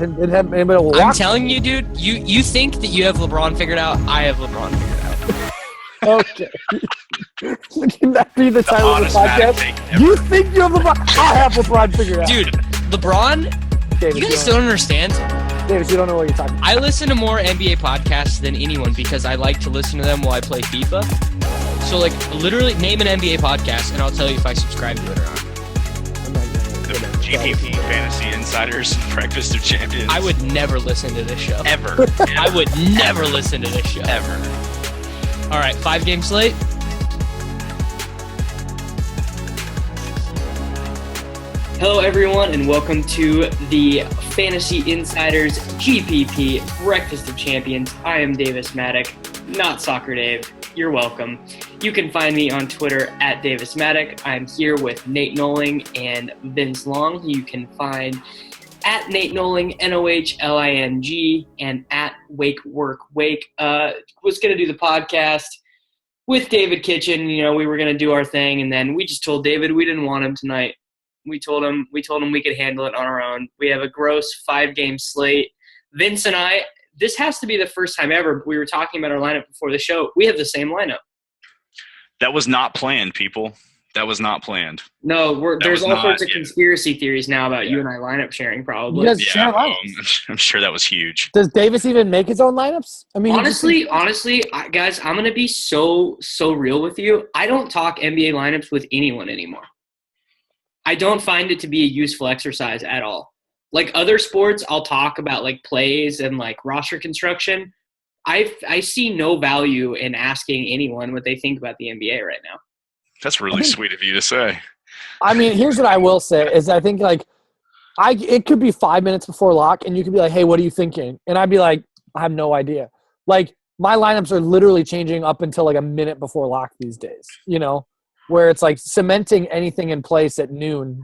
And anybody will I'm walk. telling you, dude, you think that you have LeBron figured out. I have LeBron figured out. Okay. Can that be the title of the podcast? You think you have LeBron? I have LeBron figured out. Dude, LeBron, Davis, you guys don't understand. Davis, you don't know what you're talking about. I listen to more NBA podcasts than anyone because I like to listen to them while I play FIFA. So, like, literally name an NBA podcast, and I'll tell you if I subscribe to it or not. I'm not gonna GPP, Fantasy Insiders, Breakfast of Champions. I would never listen to this show. Ever. I would never listen to this show. Ever. All right, 5-game slate. Hello, everyone, and welcome to the Fantasy Insiders GPP Breakfast of Champions. I am Davis Maddock, not Soccer Dave. You're welcome. You can find me on Twitter at Davis Maddock. I'm here with Nate Noling and Vince Long. You can find at Nate Noling, Nohling, and at Wake Work Wake. Was going to do the podcast with David Kitchen. You know, we were going to do our thing, and then we just told David we didn't want him tonight. We told him we could handle it on our own. We have a gross 5-game slate. Vince and I, this has to be the first time ever. We were talking about our lineup before the show. We have the same lineup. That was not planned, people. That was not planned. No, there's all sorts of conspiracy theories now about you and I lineup sharing, probably. You guys share lineups. I'm sure that was huge. Does Davis even make his own lineups? I mean, honestly, guys, I'm gonna be so real with you. I don't talk NBA lineups with anyone anymore. I don't find it to be a useful exercise at all. Like other sports, I'll talk about like plays and like roster construction. I see no value in asking anyone what they think about the NBA right now. That's really sweet of you to say. I mean, here's what I will say is I think like it could be 5 minutes before lock and you could be like, hey, what are you thinking? And I'd be like, I have no idea. Like my lineups are literally changing up until like a minute before lock these days, you know, where it's like cementing anything in place at noon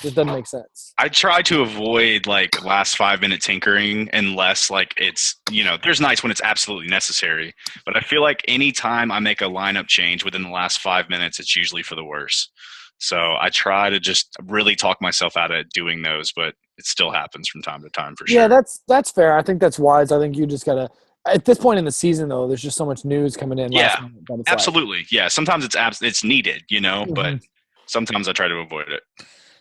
just doesn't make sense. I try to avoid like last 5-minute tinkering unless like it's, you know, there's nights when it's absolutely necessary. But I feel like anytime I make a lineup change within the last 5 minutes, it's usually for the worse. So I try to just really talk myself out of doing those, but it still happens from time to time for sure. Yeah, that's fair. I think that's wise. I think you just got to – at this point in the season, though, there's just so much news coming in. Yeah, absolutely. Yeah, sometimes it's needed, you know, but sometimes I try to avoid it.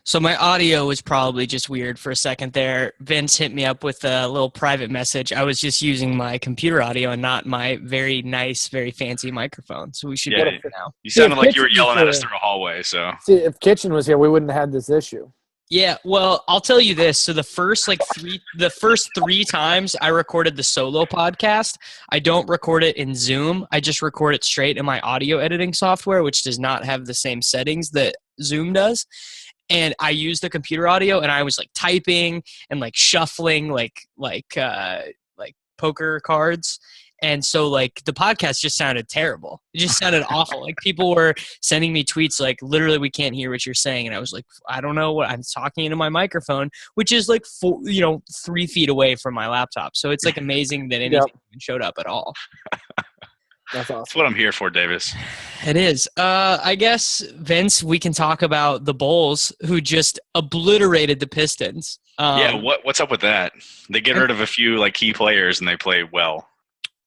So my audio was probably just weird for a second there. Vince hit me up with a little private message. I was just using my computer audio and not my very nice, very fancy microphone. So we should get it for now. You sounded like you were yelling at us through a hallway. So see, if Kitchen was here, we wouldn't have had this issue. Yeah, well, I'll tell you this. So the first three times I recorded the solo podcast, I don't record it in Zoom. I just record it straight in my audio editing software, which does not have the same settings that Zoom does. And I used the computer audio, and I was like typing and like shuffling like poker cards. And so like the podcast just sounded terrible. It just sounded awful. Like people were sending me tweets like literally we can't hear what you're saying. And I was like, I don't know what I'm talking into my microphone, which is like 3 feet away from my laptop. So it's like amazing that anything even showed up at all. That's awesome. That's what I'm here for, Davis. It is. I guess, Vince, we can talk about the Bulls who just obliterated the Pistons. What's up with that? They get rid of a few like key players and they play well.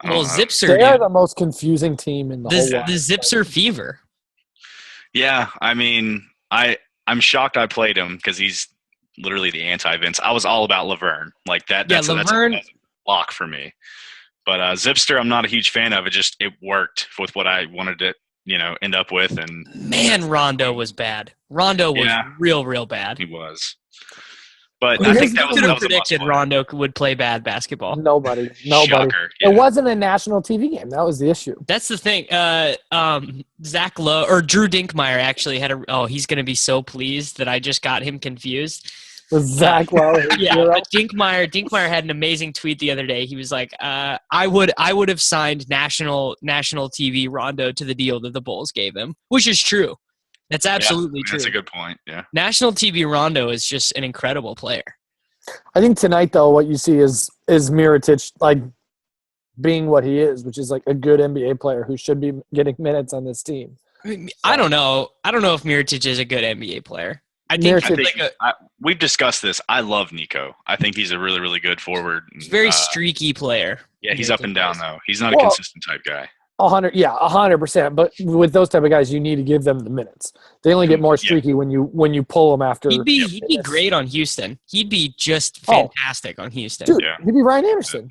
Well, Zipser. They are the most confusing team in the whole world. The Zipser fever. Yeah, I mean, I'm shocked I played him because he's literally the anti-Vince. I was all about Laverne. Like that. That's a lock for me. But Zipster, I'm not a huge fan of. It worked with what I wanted to, end up with. And man, Rondo was bad. Rondo was real bad. He was. But I think that was predicted Rondo would play bad basketball. Nobody. Shocker, yeah. It wasn't a national TV game. That was the issue. That's the thing. Zach Lowe or Drew Dinkmeyer actually had he's going to be so pleased that I just got him confused. With Zach Lowe. But Dinkmeyer had an amazing tweet the other day. He was like, I would have signed national TV Rondo to the deal that the Bulls gave him, which is true. That's absolutely true. That's a good point, yeah. National TV Rondo is just an incredible player. I think tonight, though, what you see is Mirotic, like, being what he is, which is, like, a good NBA player who should be getting minutes on this team. I don't know. I don't know if Mirotic is a good NBA player. I think we've discussed this. I love Nico. I think he's a really, really good forward. He's a very streaky player. Yeah, he's up and down though. He's not a consistent type guy. 100%. But with those type of guys, you need to give them the minutes. They only get more streaky when you pull them after. He'd be great on Houston. He'd be just fantastic on Houston. Dude, he'd be Ryan Anderson.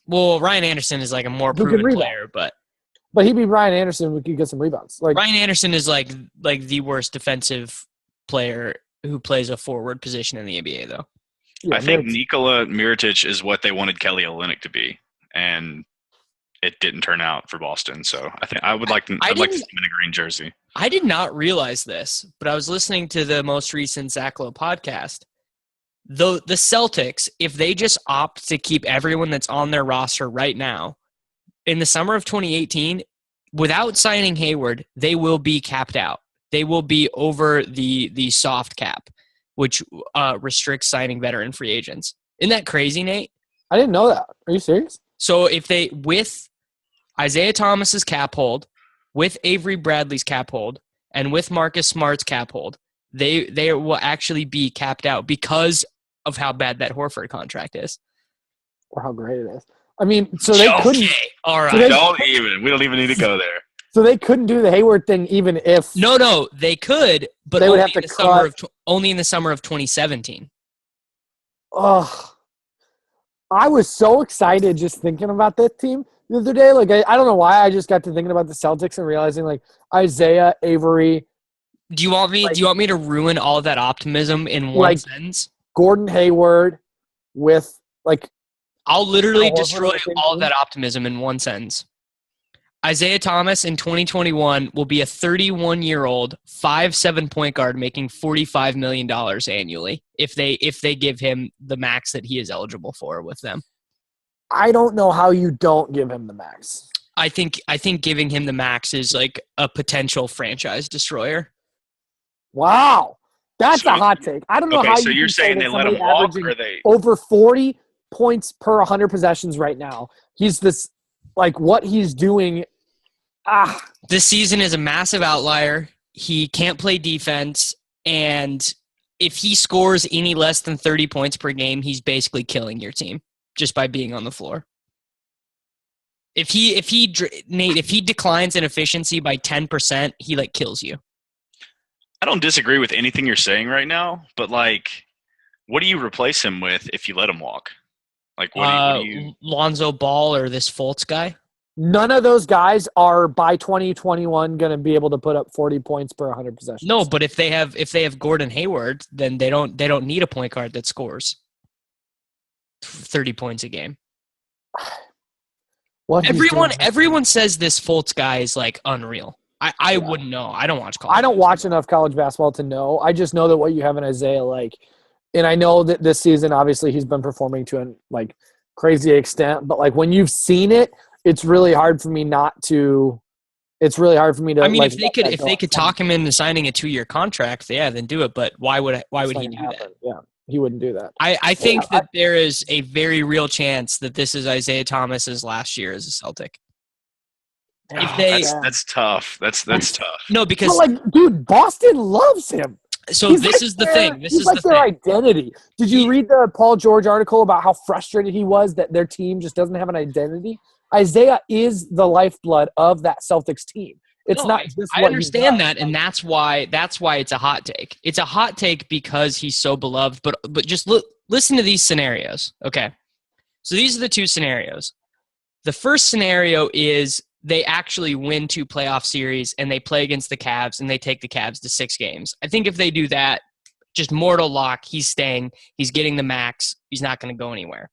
Well, Ryan Anderson is like a more proven player, but he'd be Ryan Anderson. We could get some rebounds. Like Ryan Anderson is like the worst defensive player who plays a forward position in the NBA, though. Yeah, I think Nikola Mirotic is what they wanted Kelly Olynyk to be, and it didn't turn out for Boston. So I think I'd like to see him in a green jersey. I did not realize this, but I was listening to the most recent Zach Lowe podcast. The Celtics, if they just opt to keep everyone that's on their roster right now, in the summer of 2018, without signing Hayward, they will be capped out. They will be over the soft cap, which restricts signing veteran free agents. Isn't that crazy, Nate? I didn't know that. Are you serious? So if they, with Isaiah Thomas's cap hold, with Avery Bradley's cap hold, and with Marcus Smart's cap hold, they will actually be capped out because of how bad that Horford contract is. Or how great it is. I mean, so they couldn't. All right. We don't even need to go there. So they couldn't do the Hayward thing even if. No, they could, but they would have to only in the summer of 2017. Oh, I was so excited just thinking about that team the other day. Like I don't know why I just got to thinking about the Celtics and realizing like Isaiah, Avery. Do you want me to ruin all of that optimism in one sentence? Gordon Hayward with like. I'll literally destroy all of that optimism in one sentence. Isaiah Thomas in 2021 will be a 31-year-old 5'7" point guard making $45 million annually if they give him the max that he is eligible for with them. I don't know how you don't give him the max. I think giving him the max is like a potential franchise destroyer. Wow. That's a hot take. I don't know how so you're saying they let him walk or they over 40 points per 100 possessions right now. He's this like what he's doing. This season is a massive outlier. He can't play defense, and if he scores any less than 30 points per game, he's basically killing your team just by being on the floor. If he declines in efficiency by 10%, he like kills you. I don't disagree with anything you're saying right now, but like, what do you replace him with if you let him walk? Like, what do you Lonzo Ball or this Fultz guy? None of those guys are by 2021 going to be able to put up 40 points per 100 possessions. No, but if they have Gordon Hayward, then they don't need a point guard that scores 30 points a game. Everyone says this Fultz guy is like unreal. I wouldn't know. I don't watch college. I don't watch enough college basketball to know. I just know that what you have in Isaiah, like, and I know that this season obviously he's been performing to an like crazy extent, but like when you've seen it, it's really hard for me to. I mean, if they could talk him into signing a 2-year contract, then do it. But why would he do that? Yeah, he wouldn't do that. I think that there is a very real chance that this is Isaiah Thomas's last year as a Celtic. That's tough. That's tough. No, because dude, Boston loves him. So this is the thing. This is their identity. Did you read the Paul George article about how frustrated he was that their team just doesn't have an identity? Isaiah is the lifeblood of that Celtics team. I understand that, and that's why it's a hot take. It's a hot take because he's so beloved. But just listen to these scenarios. Okay, so these are the two scenarios. The first scenario is they actually win 2 playoff series and they play against the Cavs and they take the Cavs to 6 games. I think if they do that, just mortal lock, he's staying. He's getting the max. He's not going to go anywhere.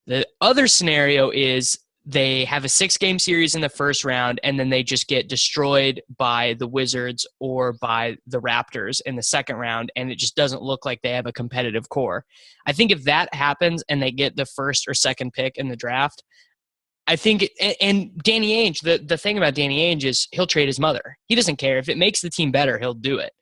The other scenario is they have a 6-game series in the first round and then they just get destroyed by the Wizards or by the Raptors in the second round, and it just doesn't look like they have a competitive core. I think if that happens and they get the first or second pick in the draft, I think and Danny Ainge, the thing about Danny Ainge is he'll trade his mother. He doesn't care. If it makes the team better, he'll do it.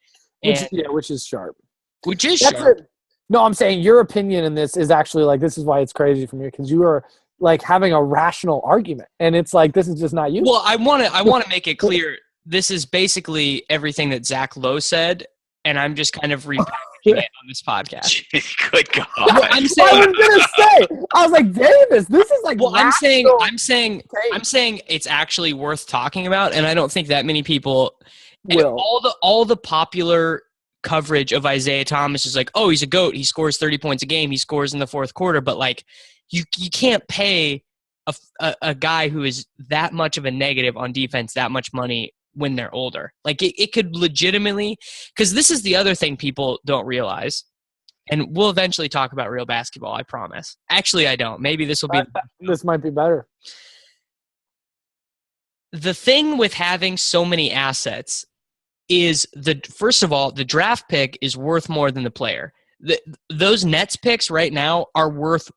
Which is sharp. Which is sharp. No, I'm saying your opinion in this is actually like, this is why it's crazy for me, because you are like having a rational argument, and it's like, this is just not you. Well, I want to make it clear. This is basically everything that Zach Lowe said, and I'm just kind of repackaging it on this podcast. Good God. Well, I'm saying, I was gonna say, I was like, Davis, this is like. well, I'm saying take. it's actually worth talking about, and I don't think that many people Will. all the popular coverage of Isaiah Thomas is like, oh, he's a GOAT. He scores 30 points a game. He scores in the fourth quarter. But, like, you can't pay a guy who is that much of a negative on defense that much money when they're older. Like, it could legitimately – because this is the other thing people don't realize. And we'll eventually talk about real basketball, I promise. Actually, I don't. Maybe this will be – This might be better. The thing with having so many assets is first of all, the draft pick is worth more than the player. Those Nets picks right now are worth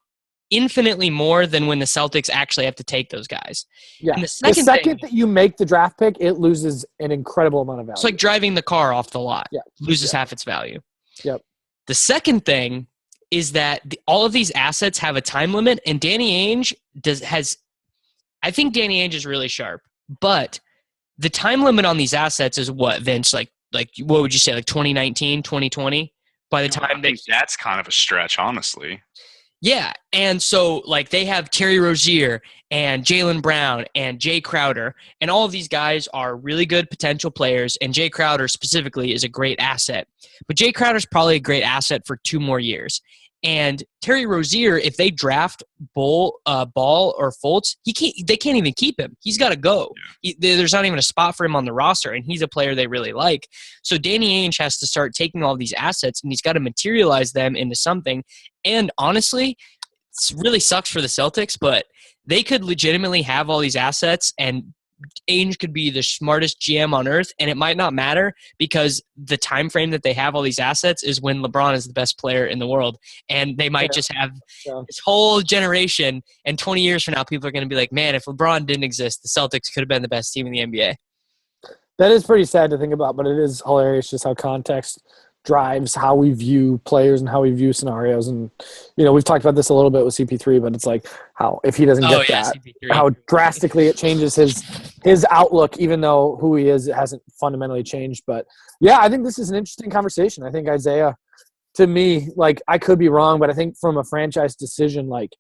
infinitely more than when the Celtics actually have to take those guys. Yeah. And the second that you make the draft pick, it loses an incredible amount of value. It's like driving the car off the lot. Yeah. Loses half its value. Yep. The second thing is that all of these assets have a time limit, and Danny Ainge I think Danny Ainge is really sharp, but the time limit on these assets is what, Vince? Like what would you say, like 2019, 2020? By the time I think that's kind of a stretch, honestly. Yeah, and so like they have Terry Rozier and Jaylen Brown and Jay Crowder, and all of these guys are really good potential players, and Jay Crowder specifically is a great asset. But Jay Crowder's probably a great asset for 2 more years. And Terry Rozier, if they draft Ball or Fultz, they can't even keep him. He's got to go. There's not even a spot for him on the roster, and he's a player they really like. So Danny Ainge has to start taking all these assets, and he's got to materialize them into something. And honestly, it really sucks for the Celtics, but they could legitimately have all these assets, and Ainge could be the smartest GM on earth, and it might not matter because the time frame that they have all these assets is when LeBron is the best player in the world, and they might just have this whole generation, and 20 years from now people are going to be like, man, if LeBron didn't exist, the Celtics could have been the best team in the NBA. That is pretty sad to think about, but it is hilarious just how context drives how we view players and how we view scenarios. And, we've talked about this a little bit with CP3, but it's like how if he doesn't get that, CP3. How drastically it changes his outlook, even though who he is, it hasn't fundamentally changed. But, yeah, I think this is an interesting conversation. I think Isaiah, to me, like I could be wrong, but I think from a franchise decision, like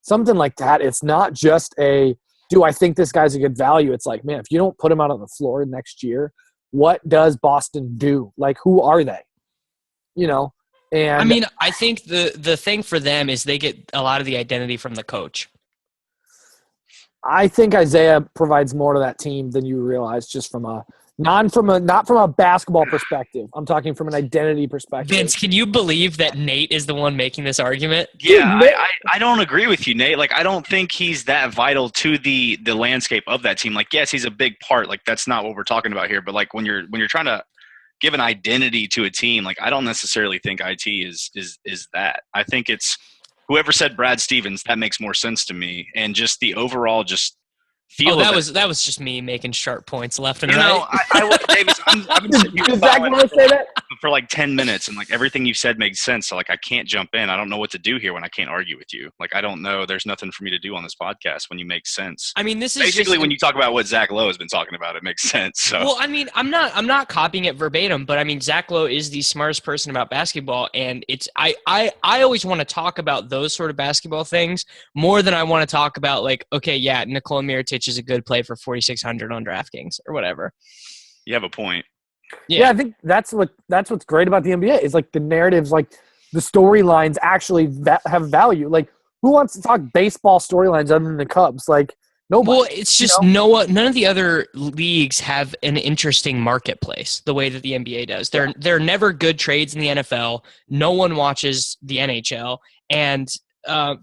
something like that, it's not just do I think this guy's a good value? It's like, man, if you don't put him out on the floor next year, what does Boston do? Like, who are they? And I mean, I think the thing for them is they get a lot of the identity from the coach. I think Isaiah provides more to that team than you realize, just not from a basketball perspective. I'm talking from an identity perspective. Vince, can you believe that Nate is the one making this argument? Yeah, I don't agree with you, Nate. Like, I don't think he's that vital to the landscape of that team. Like, yes, he's a big part. Like, that's not what we're talking about here. But like when you're trying to give an identity to a team, like I don't necessarily think IT is that. I think it's whoever said Brad Stevens. That makes more sense to me, and just the overall just feel. That was just me making sharp points left and right. Davis, I've been sitting here say that? for like 10 minutes, and like everything you've said makes sense. So like I can't jump in. I don't know what to do here when I can't argue with you. Like I don't know. There's nothing for me to do on this podcast when you make sense. I mean, this is basically when you talk about what Zach Lowe has been talking about. It makes sense. So. Well, I mean, I'm not copying it verbatim, but I mean, Zach Lowe is the smartest person about basketball, and it's I always want to talk about those sort of basketball things more than I want to talk about like, okay, yeah, Nikola Mirotic is a good play for 4,600 on DraftKings or whatever. You have a point. Yeah, I think that's what's great about the NBA is like the narratives, like the storylines actually have value. Like, who wants to talk baseball storylines other than the Cubs? Like, nobody. Well, it's just none of the other leagues have an interesting marketplace the way that the NBA does. There are never good trades in the NFL. No one watches the NHL, and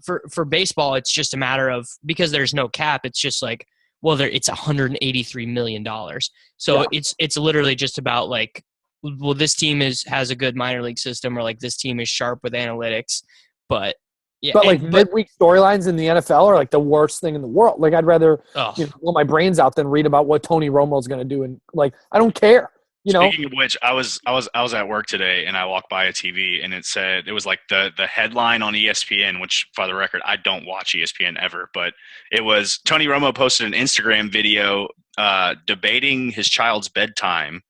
for baseball, it's just a matter of because there's no cap. It's just like, well, it's $183 million. So it's literally just about like, well, this team has a good minor league system, or like this team is sharp with analytics. But yeah, but midweek storylines in the NFL are like the worst thing in the world. Like I'd rather blow my brains out than read about what Tony Romo's going to do, and like I don't care. Speaking of which, I was at work today and I walked by a TV and it was like the headline on ESPN, which for the record, I don't watch ESPN ever, but it was Tony Romo posted an Instagram video debating his child's bedtime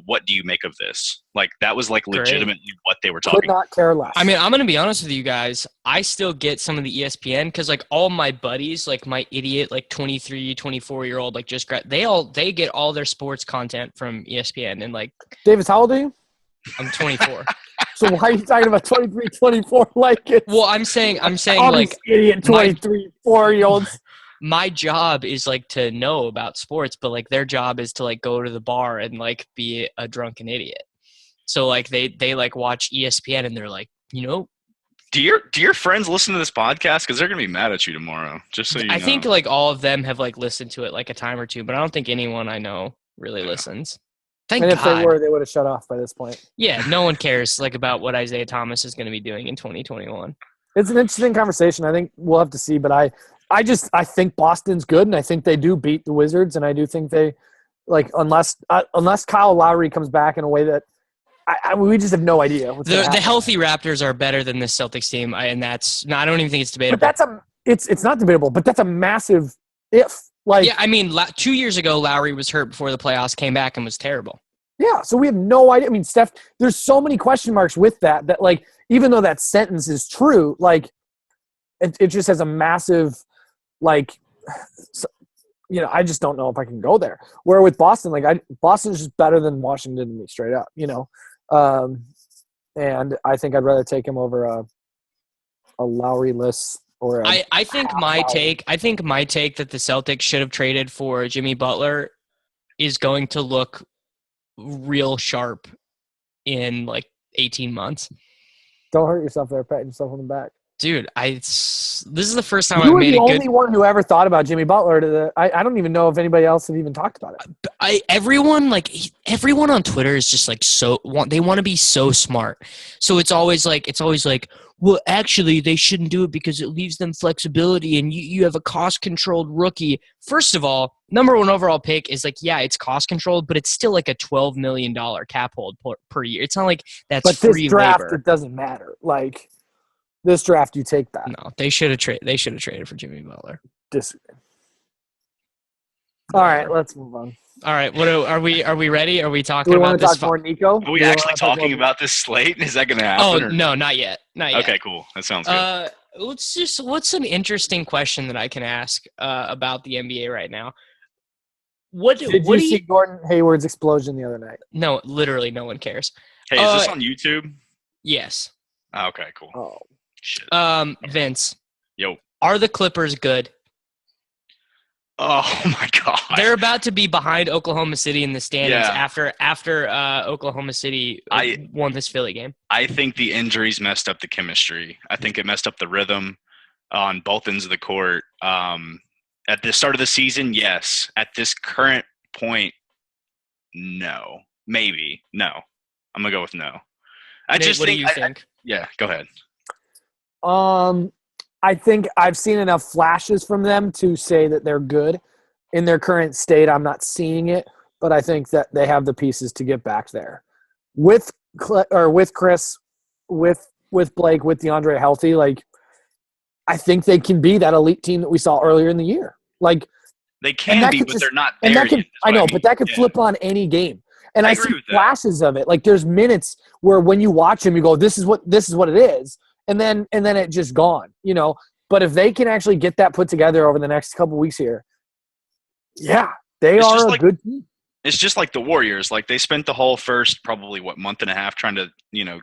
What do you make of this? Like, that was like Great. legitimately what they were Could talking not care less. I mean, I'm going to be honest with you guys. I still get some of the ESPN because, like, all my buddies, like my idiot, like 23, 24-year-old, like just they get all their sports content from ESPN. And, like, Davis, how old are you? I'm 24. So why are you talking about 23, 24 like it's Well, I'm saying all like these idiot 23, 4-year-olds? my job is like to know about sports, but like their job is to like go to the bar and like be a drunken idiot. So like they like watch ESPN and they're like, you know, Do your friends listen to this podcast? Because they're gonna be mad at you tomorrow. Just so you know. I think like all of them have like listened to it like a time or two, but I don't think anyone I know really listens. Thank And God. if they were, they would have shut off by this point. Yeah, no one cares like about what Isaiah Thomas is going to be doing in 2021. It's an interesting conversation. I think we'll have to see, but I think Boston's good, and I think they do beat the Wizards, and I do think they, like, unless Kyle Lowry comes back in a way that we just have no idea. The healthy Raptors are better than this Celtics team, and that's I don't even think it's debatable. But it's not debatable, but that's a massive if. Like, yeah, I mean, 2 years ago, Lowry was hurt before the playoffs, came back and was terrible. Yeah, so we have no idea. I mean, Steph, there's so many question marks with that like, even though that sentence is true, like, it just has a massive, like, you know, I just don't know if I can go there. Where with Boston, like, Boston's just better than Washington to me, straight up, you know. And I think I'd rather take him over a Lowry-less or I think my take that the Celtics should have traded for Jimmy Butler is going to look real sharp in like 18 months. Don't hurt yourself there, patting yourself on the back. Dude, this is the first time You I've were made the a good. only one who ever thought about Jimmy Butler. I don't even know if anybody else had even talked about it. Everyone on Twitter is just like they want to be so smart. So it's always like, well, actually they shouldn't do it because it leaves them flexibility and you have a cost controlled rookie. First of all, number one overall pick is like, yeah, it's cost controlled, but it's still like a $12 million cap hold per year. It's not like that's but free this draft, labor. it doesn't matter. Like, this draft, you take that. No, they should have traded for Jimmy Butler. Disagree. All right, let's move on. All right, are we ready? Are we talking Do we about want to this? talk more Nico? Are we actually talking about this slate? Is that going to happen? Oh, or? no, not yet. Not yet. Okay, cool. That sounds good. What's an interesting question that I can ask about the NBA right now? Did you see Gordon Hayward's explosion the other night? No, literally no one cares. Hey, is this on YouTube? Yes. Oh, okay, cool. Oh. Shit. Vince. Yo. Are the Clippers good? Oh my God. They're about to be behind Oklahoma City in the standings Yeah. after Oklahoma City won this Philly game. I think the injuries messed up the chemistry. I think it messed up the rhythm on both ends of the court. At the start of the season, yes. At this current point, no. Maybe. No. I'm going to go with no. What do you think? Yeah, go ahead. I think I've seen enough flashes from them to say that they're good. In their current state, I'm not seeing it, but I think that they have the pieces to get back there. With Chris, with Blake, with DeAndre healthy, like, I think they can be that elite team that we saw earlier in the year. Like, they can be, but they're not there yet. I know, but that could flip on any game. And I see flashes of it. Like, there's minutes where when you watch him, you go, "This is what it is," and then it just gone. You know. But if they can actually get that put together over the next couple weeks here, yeah, they are a good team. It's just like the Warriors. Like, they spent the whole first probably month and a half trying to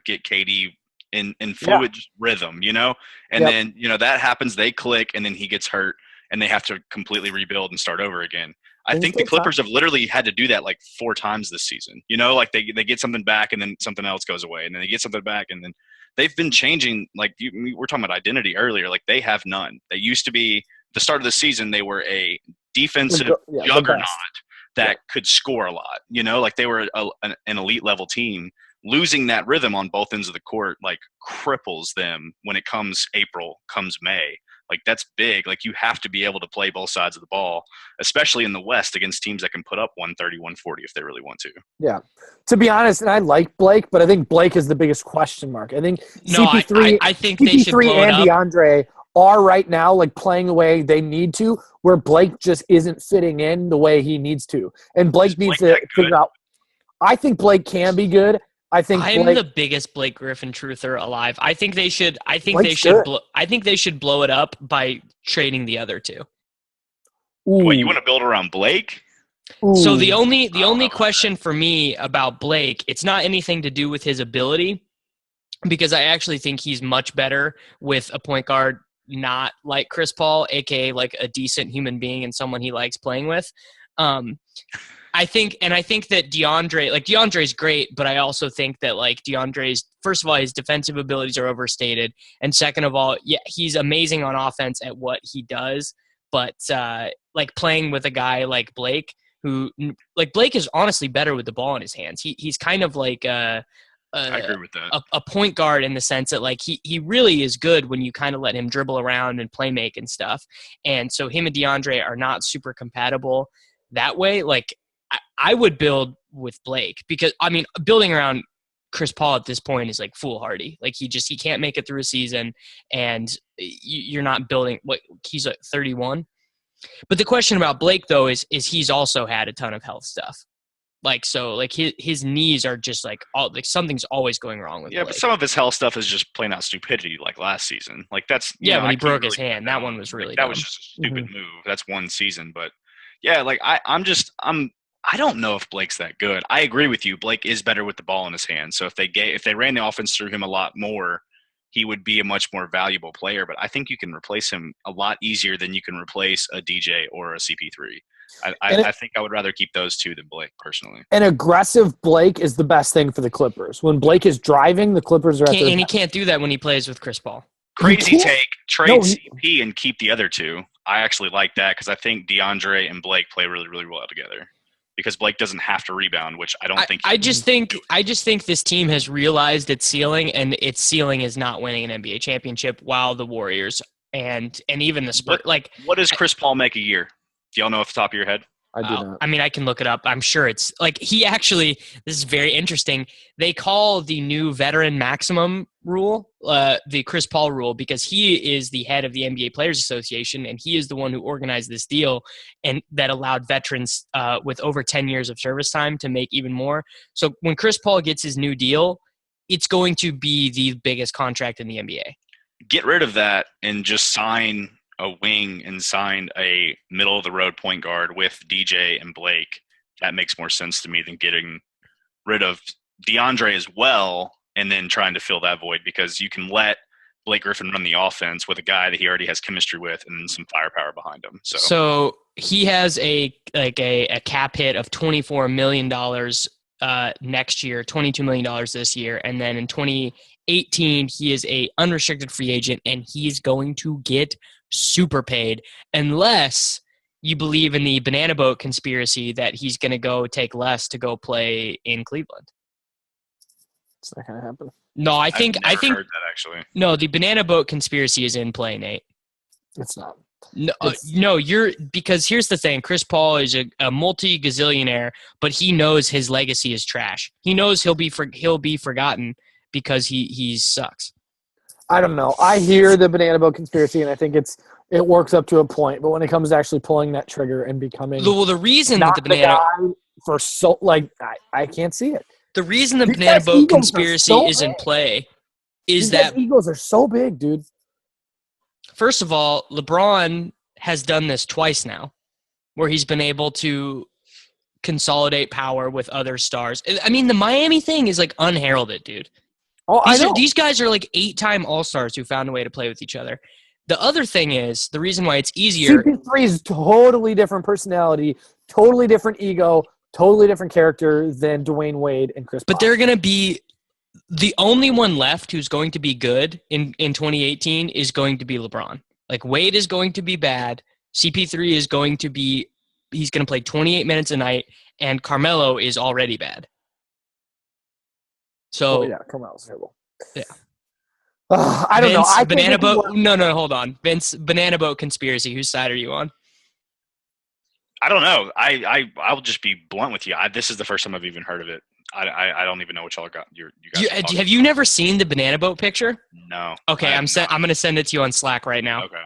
get KD in fluid rhythm, and then that happens. They click, and then he gets hurt, and they have to completely rebuild and start over again. I think the Clippers have literally had to do that like 4 times this season. Like they get something back and then something else goes away, and then they get something back, and then they've been changing. Like, we're talking about identity earlier. Like, they have none. They used to be the start of the season. They were a defensive juggernaut that could score a lot. Like they were an elite level team. Losing that rhythm on both ends of the court like cripples them when it comes May. Like, that's big. Like, you have to be able to play both sides of the ball, especially in the West against teams that can put up 130, 140 if they really want to. Yeah. To be honest, and I like Blake, but I think Blake is the biggest question mark. I think CP3, I think they should blow and it up. DeAndre are right now like playing the way they need to, where Blake just isn't fitting in the way he needs to. And Blake needs to figure out I think Blake can be good. I think I'm Blake, the biggest Blake Griffin truther alive. I think they should. I think Blake's good. I think they should blow it up by trading the other two. What, Ooh, you want to build around Blake? So ooh. the only I don't know about question for me about Blake, it's not anything to do with his ability, because I actually think he's much better with a point guard not like Chris Paul, aka like a decent human being and someone he likes playing with. I think that DeAndre's great, but I also think that like DeAndre's, first of all, his defensive abilities are overstated, and second of all, yeah, he's amazing on offense at what he does, but like playing with a guy like Blake, who like Blake is honestly better with the ball in his hands. He's kind of like I agree with that. a point guard in the sense that like he really is good when you kind of let him dribble around and play make and stuff. And so him and DeAndre are not super compatible that way. Like I would build with Blake, because I mean, building around Chris Paul at this point is like foolhardy. Like he can't make it through a season, and you're not building what he's like 31. But the question about Blake though is he's also had a ton of health stuff. Like, so like his knees are just like something's always going wrong with Blake. But some of his health stuff is just plain out stupidity, like last season. Like that's when he broke his hand, that one was really that dumb. was just a stupid move. That's one season, but yeah, like I don't know if Blake's that good. I agree with you. Blake is better with the ball in his hands. So if they ran the offense through him a lot more, he would be a much more valuable player. But I think you can replace him a lot easier than you can replace a DJ or a CP3. I think I would rather keep those two than Blake personally. An aggressive Blake is the best thing for the Clippers. When Blake is driving, the Clippers are at their and he best. can't do that when he plays with Chris Paul. Crazy take, trade CP and keep the other two. I actually like that because I think DeAndre and Blake play really, really well together. Because Blake doesn't have to rebound, which I don't think. I just think this team has realized its ceiling, and its ceiling is not winning an NBA championship. While the Warriors and even the Spurs, what does Chris Paul make a year? Do y'all know off the top of your head? I do not. I mean, I can look it up. I'm sure it's like he actually. This is very interesting. They call the new veteran maximum rule the Chris Paul rule, because he is the head of the NBA Players Association, and he is the one who organized this deal and that allowed veterans with over 10 years of service time to make even more. So when Chris Paul gets his new deal, it's going to be the biggest contract in the NBA. Get rid of that and just sign a wing and sign a middle-of-the-road point guard with DJ and Blake. That makes more sense to me than getting rid of DeAndre as well and then trying to fill that void, because you can let Blake Griffin run the offense with a guy that he already has chemistry with and then some firepower behind him. So he has a cap hit of $24 million next year, $22 million this year, and then in 2018 he is a unrestricted free agent, and he's going to get super paid unless you believe in the banana boat conspiracy that he's going to go take less to go play in Cleveland. It's not going to happen. No, I think heard that actually. No, the banana boat conspiracy is in play, Nate. It's not. No, because here's the thing. Chris Paul is a multi-gazillionaire, but he knows his legacy is trash. He knows he'll be forgotten because he sucks. I don't know. I hear the banana boat conspiracy, and I think it works up to a point. But when it comes to actually pulling that trigger and becoming the reason that not the banana guy for so like I can't see it. The reason the banana boat conspiracy is in play is that egos are so big, dude. First of all, LeBron has done this twice now, where he's been able to consolidate power with other stars. I mean, the Miami thing is like unheralded, dude. Oh, I know. These guys are like 8-time All-Stars who found a way to play with each other. The other thing is, the reason why it's easier... CP3 is totally different personality, totally different ego, totally different character than Dwayne Wade and Chris Paul. But they're going to be... The only one left who's going to be good in 2018 is going to be LeBron. Like, Wade is going to be bad. CP3 is going to be... He's going to play 28 minutes a night, and Carmelo is already bad. So... yeah, Carmelo's terrible. Yeah. I don't know. Banana boat. No, hold on. Vince, banana boat conspiracy. Whose side are you on? I don't know. I'll just be blunt with you. This is the first time I've even heard of it. I don't even know what y'all got. You guys have you never seen the banana boat picture? No. Okay, I'm going to send it to you on Slack right now. Okay.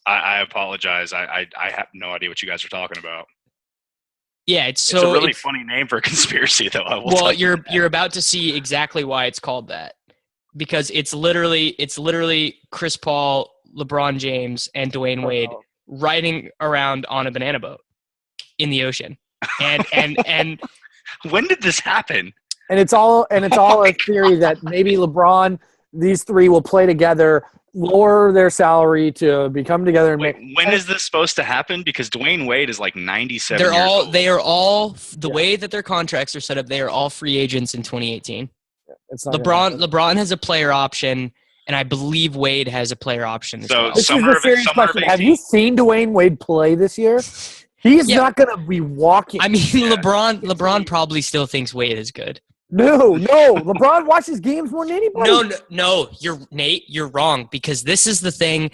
I apologize. I have no idea what you guys are talking about. Yeah, It's a really funny name for a conspiracy, though. I will tell you you're about to see exactly why it's called that, because it's literally Chris Paul, LeBron James, and Dwayne Wade riding around on a banana boat in the ocean, and when did this happen? And it's all a theory that maybe LeBron, these three will play together, lower their salary to become together and Wait, make. when is this supposed to happen? Because Dwayne Wade is like 97 years old. they are all the way that their contracts are set up. They are all free agents in 2018. It's not LeBron has a player option, and I believe Wade has a player option as well. This is a serious question. Have you seen Dwayne Wade play this year? He's not going to be walking. I mean, LeBron probably still thinks Wade is good. No. LeBron watches games more than anybody. No. Nate, you're wrong, because this is the thing.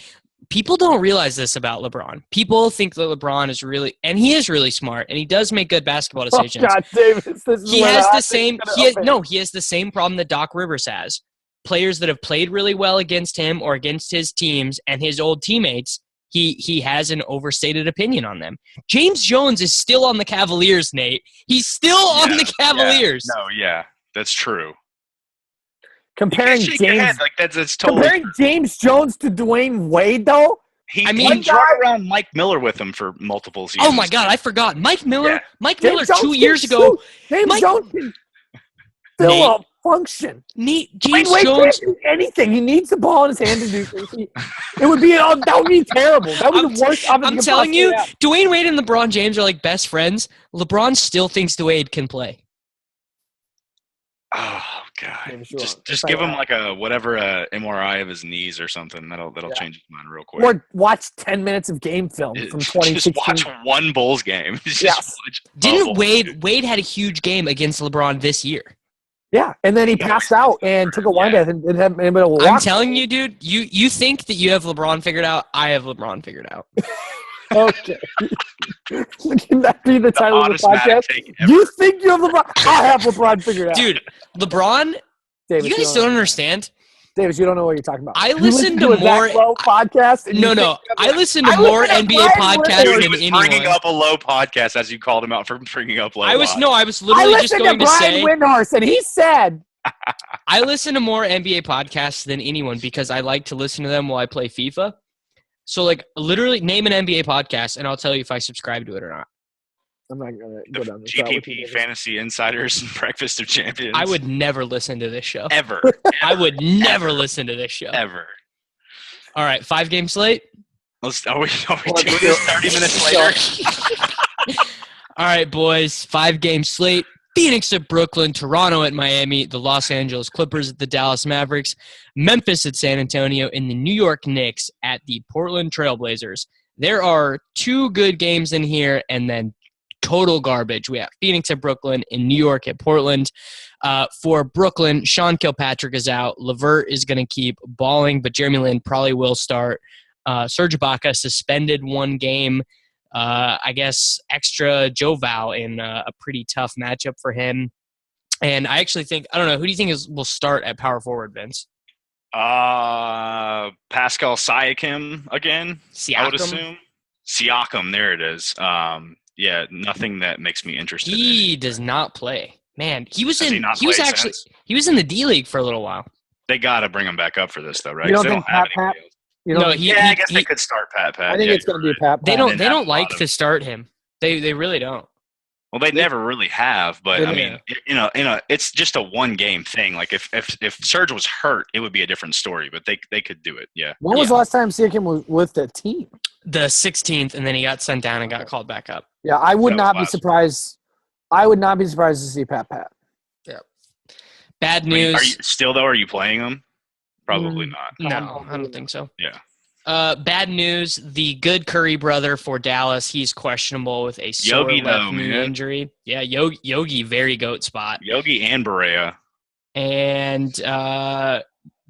People don't realize this about LeBron. People think that LeBron is really, and he is really smart, and he does make good basketball decisions. Oh, God, Davis, he has the same problem that Doc Rivers has. Players that have played really well against him or against his teams and his old teammates, he has an overstated opinion on them. James Jones is still on the Cavaliers, Nate. He's still on the Cavaliers. Yeah, that's true. Comparing James, that's totally comparing James Jones to Dwayne Wade, though. He drug around Mike Miller with him for multiple seasons. Oh my God, I forgot. Mike Miller. Yeah. Mike Miller 2 years ago. James Jones can fill a function. James Wade Jones can't do anything. He needs the ball in his hand to do things. That would be terrible. That would be the worst. I'm telling you, Dwayne Wade and LeBron James are like best friends. LeBron still thinks Wade can play. Oh God! Just give him like a MRI of his knees or something. That'll change his mind real quick. Or watch 10 minutes of game film from 2016. Just watch one Bulls game. Didn't Wade had a huge game against LeBron this year? Yeah, and then he passed out and took a wind bath and didn't have anybody to walk. I'm telling you, dude. You think that you have LeBron figured out? I have LeBron figured out. Okay. Can that be the title of the podcast? You think you have LeBron? I have LeBron figured out. Dude, LeBron, Davis, you guys don't understand. Davis, you don't know what you're talking about. I listen to more podcasts. No. I listen to more NBA podcasts than anyone. Bringing up a low podcast, as you called him out for bringing up low. I was literally just going to say. Brian Windhorst, and he said. I listen to more NBA podcasts than anyone because I like to listen to them while I play FIFA. So, like, literally name an NBA podcast, and I'll tell you if I subscribe to it or not. I'm not going to go down this GPP, Fantasy Insiders, Breakfast of Champions. I would never listen to this show. Ever. I would never listen to this show. Ever. All right, 5-game slate? Are we doing this 30 minutes later? All right, boys, 5-game slate. Phoenix at Brooklyn, Toronto at Miami, the Los Angeles Clippers at the Dallas Mavericks, Memphis at San Antonio, and the New York Knicks at the Portland Trailblazers. There are 2 good games in here, and then total garbage. We have Phoenix at Brooklyn and New York at Portland. For Brooklyn, Sean Kilpatrick is out. LeVert is going to keep balling, but Jeremy Lin probably will start. Serge Ibaka suspended 1 game. I guess extra Joval in a pretty tough matchup for him. And I actually think, I don't know, who do you think will start at power forward, Vince? Pascal Siakam again, Siakam? I would assume. Siakam, there it is. Yeah, nothing that makes me interested. He does not play. Man, he was in the D League for a little while. They got to bring him back up for this though, right? You don't think Pat? I guess they could start Pat. I think it's going to be Pat. They don't like to start him. They really don't. Well, they never really have, but I mean, it's just a 1-game thing. Like if Serge was hurt, it would be a different story, but they could do it. Yeah. When was the last time Siakam was with the team? The 16th, and then he got sent down and got called back up. Yeah, I would not be surprised. I would not be surprised to see Pat. Yeah. Bad news. Are you playing him? Probably not. No, I don't think so. Yeah. Bad news. The good Curry brother for Dallas, he's questionable with a sore left knee injury. Yeah, Yogi, very goat spot. Yogi and Barea. And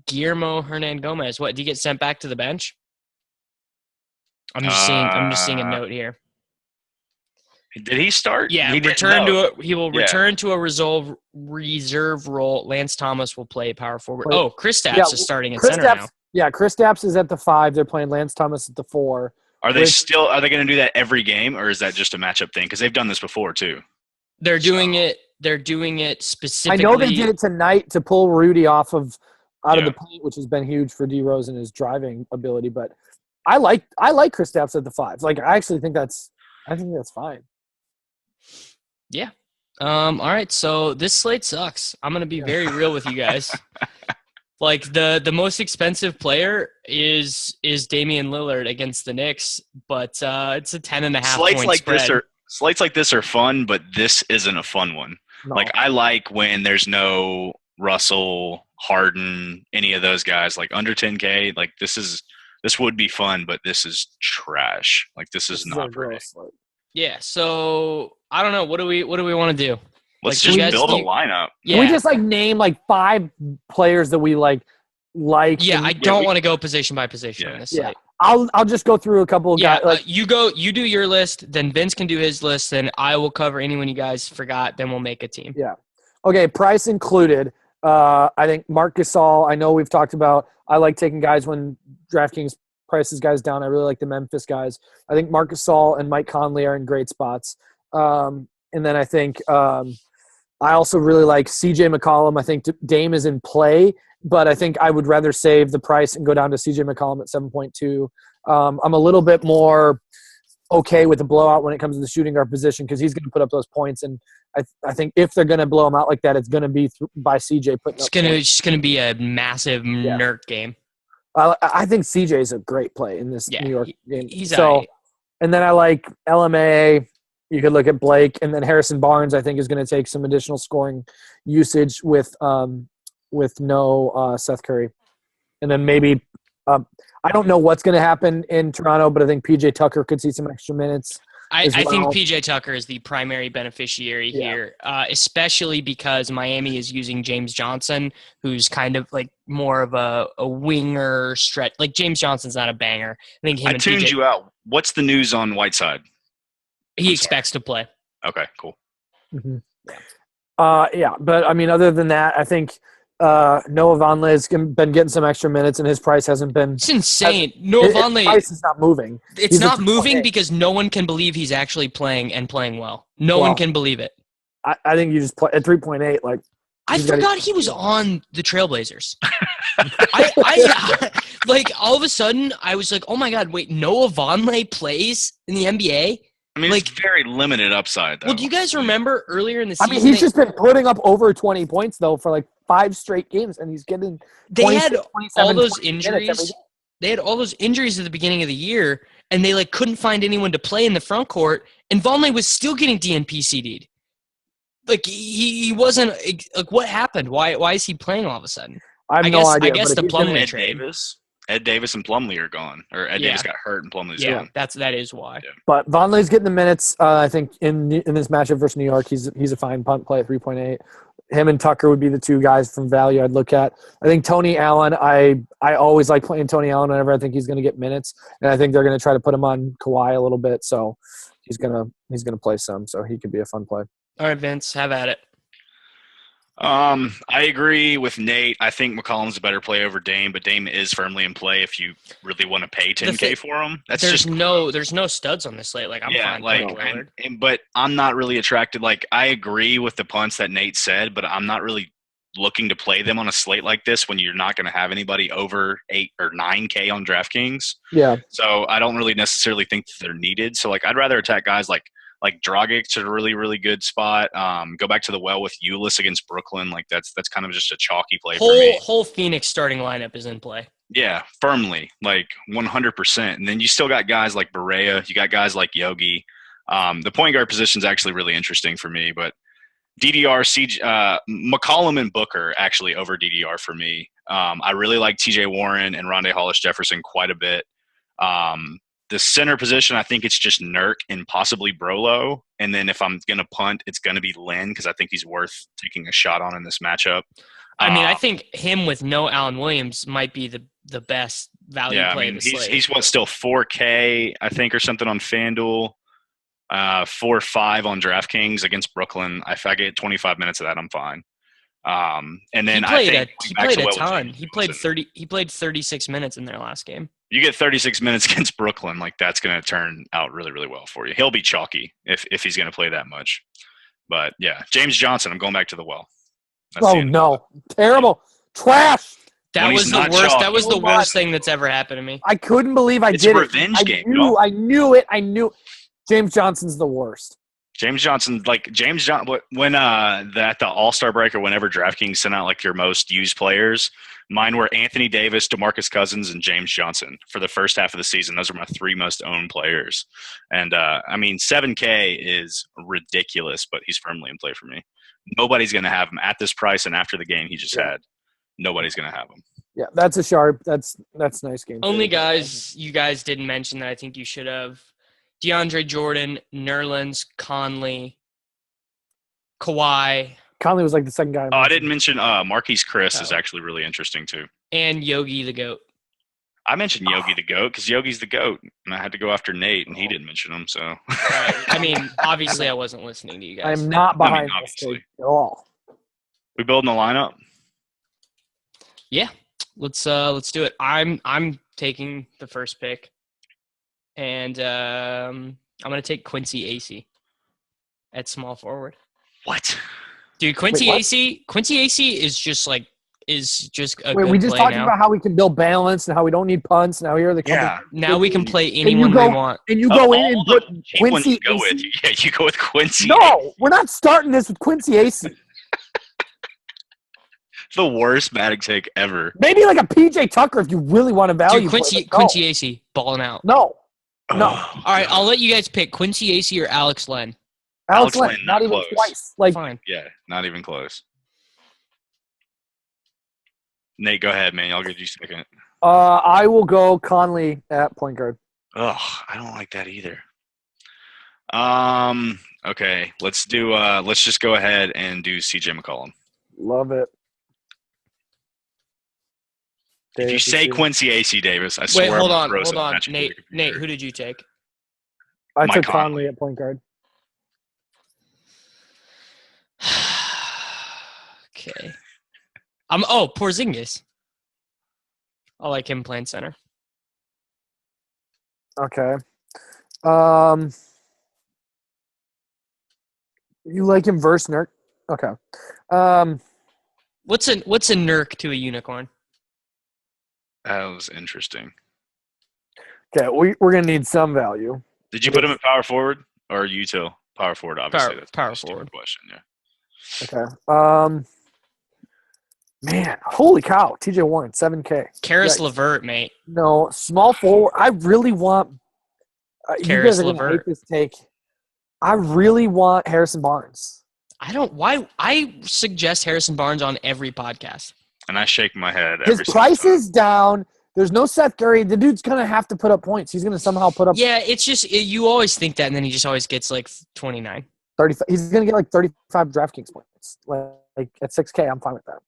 Guillermo Hernan Gomez. What, did he get sent back to the bench? I'm just seeing a note here. Did he start? Yeah, he will return to a reserve role. Lance Thomas will play power forward. Kristaps is starting at center now. Yeah, Kristaps is at the 5. They're playing Lance Thomas at the 4. Are they going to do that every game, or is that just a matchup thing? Because they've done this before too. They're doing it. They're doing it specifically. I know they did it tonight to pull Rudy out of the paint, which has been huge for D Rose and his driving ability. But I like Kristaps at the 5. Like I actually think that's fine. Yeah. All right. So this slate sucks. I'm gonna be very real with you guys. Like the most expensive player is Damian Lillard against the Knicks, but it's a 10.5 point spread. Slates like this are fun, but this isn't a fun one. No. Like I like when there's no Russell, Harden, any of those guys. Like under 10K, like this would be fun, but this is trash. Like this is not pretty. Yeah. So I don't know. What do we want to do? Let's just build a lineup. Yeah. Can we just name 5 players that we like? Yeah, I don't want to go position by position on this slate. I'll just go through a couple of guys. You do your list, then Vince can do his list, then I will cover anyone you guys forgot, then we'll make a team. Yeah. Okay, price included. I think Marc Gasol, I know we've talked about, I like taking guys when DraftKings prices guys down. I really like the Memphis guys. I think Marc Gasol and Mike Conley are in great spots. And then I think I also really like CJ McCollum. I think Dame is in play, but I think I would rather save the price and go down to CJ McCollum at 7.2. I'm a little bit more okay with the blowout when it comes to the shooting guard position because he's going to put up those points. And I think if they're going to blow him out like that, it's going to be by CJ putting up points. It's going to be a massive Nurk game. I think CJ is a great play in this New York game. He's and then I like LMA. You could look at Blake, and then Harrison Barnes, I think, is going to take some additional scoring usage with no Seth Curry. And then maybe I don't know what's going to happen in Toronto, but I think PJ Tucker could see some extra minutes. I think PJ Tucker is the primary beneficiary here, especially because Miami is using James Johnson, who's kind of like more of a winger stretch. Like James Johnson's not a banger. I tuned you out. What's the news on Whiteside? He expects to play. Okay, cool. Mm-hmm. But I mean, other than that, I think Noah Vonleh has been getting some extra minutes, and his price hasn't been. It's insane. Noah Vonleh. His price is not moving. It's not moving because no one can believe he's actually playing and playing well. No one can believe it. I think you just play at 3.8. Like I forgot he was on the Trailblazers. I like all of a sudden I was like, oh my god, wait, Noah Vonleh plays in the NBA. I mean, it's very limited upside, though. Well, do you guys remember earlier in the season? I mean, he's just been putting up over 20 points, though, for like 5 straight games, and he's getting They had all those injuries. They had all those injuries at the beginning of the year, and they couldn't find anyone to play in the front court, and Vonleh was still getting DNP CD'd. Like, he wasn't – like, what happened? Why is he playing all of a sudden? I have no idea. I guess the Plumlee trade. Ed Davis and Plumlee are gone, or Ed Davis got hurt and Plumlee's gone. That is why. Yeah. But Vonleh's getting the minutes. I think in this matchup versus New York, he's a fine punt play at 3.8. Him and Tucker would be the 2 guys from value I'd look at. I think Tony Allen. I always like playing Tony Allen whenever I think he's going to get minutes, and I think they're going to try to put him on Kawhi a little bit, so he's gonna play some, so he could be a fun play. All right, Vince, have at it. I agree with Nate. I think McCollum's a better play over Dame, but Dame is firmly in play if you really want to pay 10K for him. There's no studs on this slate. Like I'm fine. But I'm not really attracted. Like I agree with the punts that Nate said, but I'm not really looking to play them on a slate like this when you're not going to have anybody over 8 or 9K on DraftKings. Yeah. So I don't really necessarily think that they're needed. So I'd rather attack guys like Dragic's a really, really good spot. Go back to the well with Ulis against Brooklyn. Like that's kind of just a chalky play for me. Whole Phoenix starting lineup is in play. Yeah, firmly, like 100%. And then you still got guys like Barea. You got guys like Yogi. The point guard position is actually really interesting for me. But DDR, McCollum and Booker actually over DDR for me. I really like TJ Warren and Rondé Hollis-Jefferson quite a bit. The center position, I think it's just Nurk and possibly Brolo. And then if I'm going to punt, it's going to be Lynn because I think he's worth taking a shot on in this matchup. I mean, I think him with no Allen Williams might be the best value play of the slate. He's still 4K, I think, or something on FanDuel, 4-5 on DraftKings against Brooklyn. If I get 25 minutes of that, I'm fine. And then he played a ton. He played 36 minutes in their last game. You get 36 minutes against Brooklyn, like that's going to turn out really, really well for you. He'll be chalky if he's going to play that much. But yeah, James Johnson, I'm going back to the well. That's the Oh end. no, terrible, trash. That When was he's the not worst. chalky. That was the So worst much. thing that's ever happened to me. I couldn't believe I It's did a it. revenge game, y'all. I knew it. I knew. James Johnson's the worst. James Johnson, when at the All-Star break or whenever DraftKings sent out like your most used players, mine were Anthony Davis, DeMarcus Cousins, and James Johnson for the first half of the season. Those are my 3 most owned players. And I mean, 7K is ridiculous, but he's firmly in play for me. Nobody's going to have him at this price, and after the game he just had, nobody's going to have him. Yeah, that's a sharp. That's nice game. Only guys you guys didn't mention that I think you should have: DeAndre Jordan, Nerlens, Conley, Kawhi, Conley was like the second guy. I didn't mention Marquise Chris is actually really interesting too. and Yogi the GOAT. I mentioned Yogi the GOAT because Yogi's the GOAT, and I had to go after Nate, and he didn't mention him. So I mean, obviously, I wasn't listening to you guys. I'm not behind this obviously. take at all. we building a lineup. Yeah, let's do it. I'm taking the first pick, and I'm gonna take Quincy AC at small forward. What? Dude, Quincy what? AC is just a Wait, good we just play talked now. about how we can build balance and how we don't need punts. Now here are the Yeah. Now we can play you anyone go- we want. and you Of go in all and the put cheap ones Quincy you go with, AC. yeah, you go with Quincy. No, we're not starting this with Quincy AC. The worst Maddox take ever. Maybe like a PJ Tucker if you really want to value. Dude, play, but no. Quincy AC balling out. No, no. Oh, All right, God. I'll let you guys pick Quincy AC or Alex Len. Alex Len, Len, not not even close. twice. Like, Fine. Yeah, not even close. Nate, go ahead, man. I'll give you a second. I will go Conley at point guard. Ugh, I don't like that either. Okay, let's just go ahead and do CJ McCollum. Love it. If you say Quincy AC Davis, I Wait, swear hold I'm on, gonna throw hold something on. at you through the Nate, computer. who did you take? I Mike took Conley. Conley at point guard. Okay. Porzingis. I like him playing center. Okay. You like him versus Nurk? Okay. What's a Nurk to a unicorn? That was interesting. Okay, we're gonna need some value. Did you put him at power forward or util? Power forward, obviously. That's Power a stupid forward. question. Yeah. Okay. Man, holy cow! TJ Warren, 7K. Karis Yikes. LeVert, mate. No, small forward. I really want. You Karis guys are gonna LeVert. hate this take. I really want Harrison Barnes. Why I suggest Harrison Barnes on every podcast. And I shake my head His every price single time. is down. There's no Seth Curry. The dude's gonna have to put up points. He's gonna somehow put up. Yeah, it's just you always think that, and then he just always gets like 29. 35. He's gonna get like 35 DraftKings points. Like at 6K, I'm fine with that.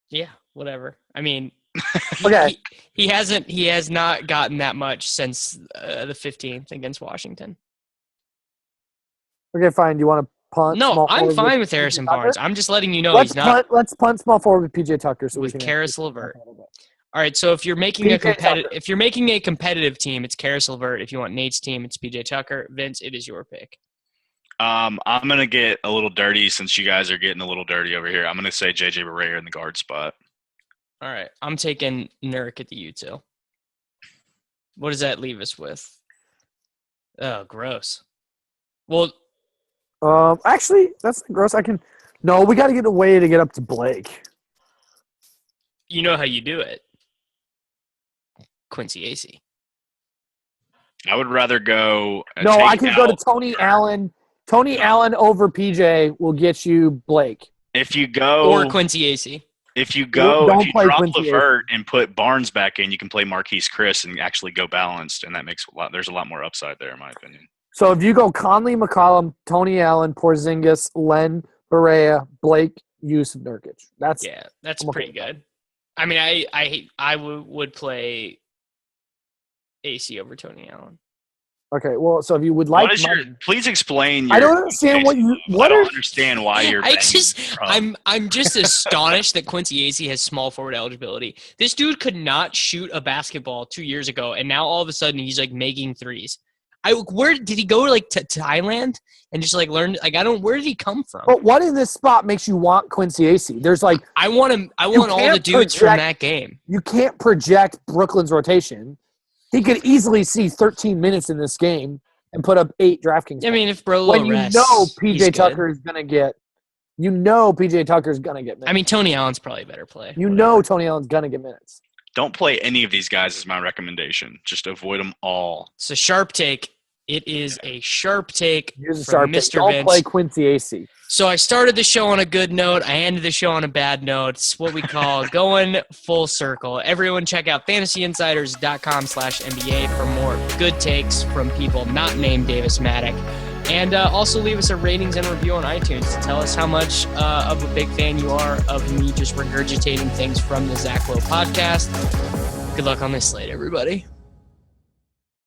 Yeah, whatever. I mean, Okay. he has not gotten that much since the 15th against Washington. Okay, fine. Do you want to punt? No, small I'm forward fine with with Harrison PJ Tucker? Barnes. I'm just letting you know Let's he's not Let's punt small forward with PJ Tucker so with we can Karis LeVert. All right, so if you're making PJ Tucker. if you're making a competitive team, it's Karis LeVert. If you want Nate's team, it's PJ Tucker. Vince, it is your pick. I'm gonna get a little dirty since you guys are getting a little dirty over here. I'm gonna say JJ Barea in the guard spot. All right, I'm taking Nurk at the util. What does that leave us with? Oh, gross. Well, Actually, that's gross. No, we got to get a way to get up to Blake. you know how you do it. Quincy AC. I would rather go. No, take I can go to out- Tony Allen. Tony Allen over PJ will get you Blake. If you go Or Quincy AC. If you go, Don't if you play drop Quincy Levert and put Barnes back in, you can play Marquise Chris and actually go balanced, and that makes there's a lot more upside there, in my opinion. So if you go Conley, McCollum, Tony Allen, Porzingis, Len, Barea, Blake, Yusuf, Nurkic. That's That's I'm okay pretty with that. good. I mean, I would play AC over Tony Allen. Okay, well, so if you would like What is money, please explain your I don't understand what you. I What don't are understand why you're I'm just astonished that Quincy Acey has small forward eligibility. This dude could not shoot a basketball 2 years ago, and now all of a sudden he's like making threes. Where did he go? Like to Thailand and just like learn? Like where did he come from? But what in this spot makes you want Quincy Acey? There's like I want him. I want all the dudes from that game. You can't project Brooklyn's rotation. He could easily see 13 minutes in this game and put up 8 DraftKings. I mean, if Brolo when you rests, know he's PJ Tucker good. is gonna get, PJ Tucker's gonna get minutes. I mean, Tony Allen's probably a better play. Tony Allen's gonna get minutes. Don't play any of these guys is my recommendation. Just avoid them all. It's a sharp take. It is a sharp take Here's a from sharp Mr. pick. Don't Vince. play Quincy Acey. So I started the show on a good note. I ended the show on a bad note. It's what we call going full circle. Everyone check out fantasyinsiders.com/NBA for more good takes from people not named Davis Maddock. And also leave us a ratings and review on iTunes to tell us how much of a big fan you are of me just regurgitating things from the Zach Lowe podcast. Good luck on this slate, everybody.